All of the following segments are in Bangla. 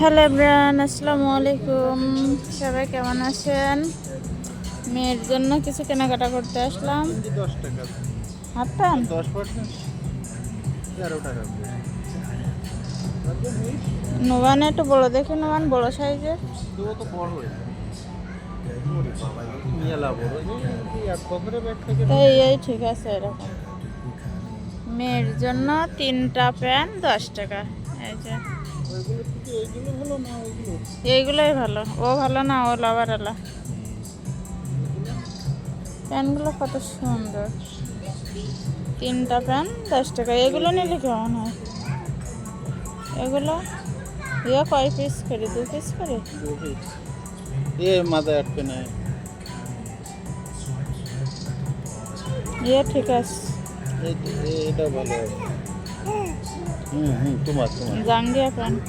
হ্যালো এভরিওয়ান, আসসালামু আলাইকুম। সবাই কেমন আছেন? মেয়ের জন্য কিছু কেনাকাটা করতে আসলাম। 10 টাকা হাফ প্যান্ট 10% 13 টাকা। নোবান একটু বড় দেখে, নোবান বড় সাইজের। তো তো বড় হয়ে ওরে বাবা, মেলা বড় এই এক বছরের ব্যাগ থেকে এই ঠিক আছে এরকম। মেয়ের জন্য 3টা প্যান্ট 10 টাকা। এই যে ওইগুলো থেকে এইগুলো ভালো না ওইগুলো? এইগুলোই ভালো। ও ভালো না, ও লাভার আলা। প্যান্টগুলো কত সুন্দর। 3টা প্যান্ট 10 টাকা। এগুলো নিলে কেমন হয়? এগুলো কয় পিস করে? 2 পিস করে? এ মাথায় আটকে নাই। ঠিক আছে। এটা ভালো হবে। তোমার জাঙ্গিয়া প্যান্ট।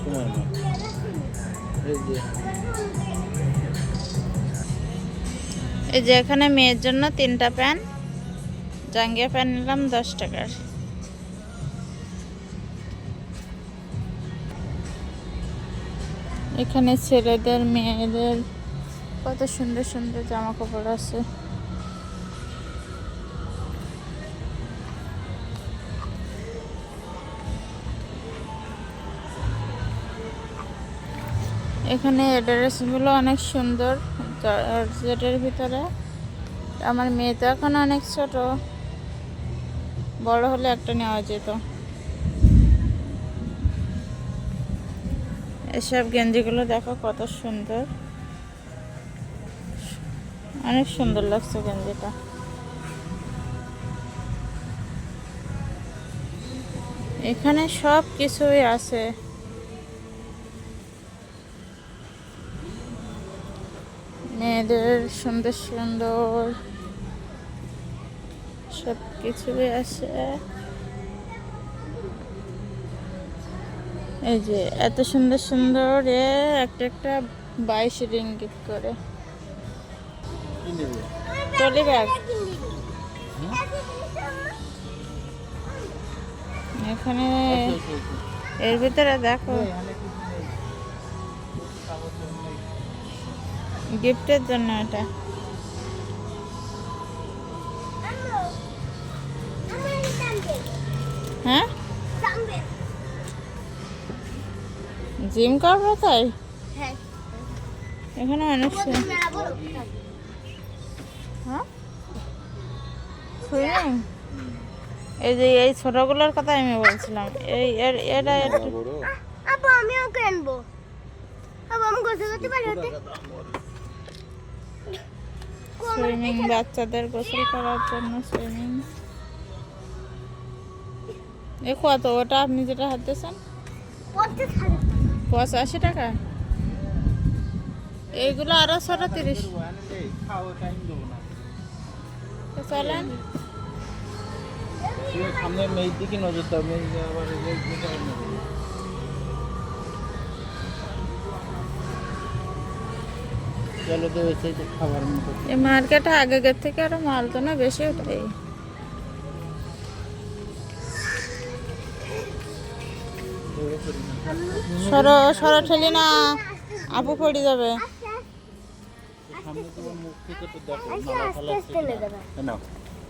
তোমার না। এই যে এখানে মেয়ের জন্য 3টা প্যান্ট, জাঙ্গিয়া প্যান্ট নিলাম 10 টাকার। এখানে ছেলেদের মেয়েদের কত সুন্দর সুন্দর জামা কাপড় আছে। এখানে ড্রেসগুলো অনেক সুন্দর, জর্জেটের ভিতরে। আমার মেয়ে তো এখন অনেক ছোট, বড় হলে একটা নেওয়া যেত। এসব গেঞ্জিগুলো দেখো কত সুন্দর, অনেক সুন্দর লাগছে গেঞ্জিটা। এখানে সব কিছুই আছে। মেয়েদের সুন্দর সুন্দর সব কিছুই আছে। এই যে এত সুন্দর সুন্দর একটা একটা 22 রিঙ্গিট করে। ট্রলি ব্যাগ এখানে এর ভিতরে দেখো গিফটের জন্য এটা। হ্যাঁ, জিম করবো তাই এখানে অনেক হ্যাঁ সুইমিং। এই যে এই ছোটগুলোর কথা আমি বলছিলাম। এটা একটু আপু আমিও কিনবো। আপু আমি গোসল করতে পারি? সুইমিং, বাচ্চাদের গোসল করার জন্য সুইমিং। কত ওটা? আপনি যেটা হাত দিয়েছেন 85 টাকা। এইগুলো আরো 30। চলেন সামনে মেয়ের দিকে নজর দাও, মেয়ে আবার চলো তো এসে খাবার মতো। এই মার্কেটে আগের থেকে আরো মাল তো না বেশি ওঠে। সরো ঠেলি না, আপু পড়ে যাবে। সামনে তোমার মুখ থেকে তো দেখো আস্তে আস্তে নিয়ে যাবে, নাও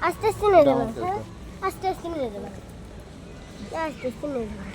আস্তে আস্তে নিয়ে যাবে, আস্তে আস্তে নিয়ে যাবে, আস্তে আস্তে নিয়ে যাবে।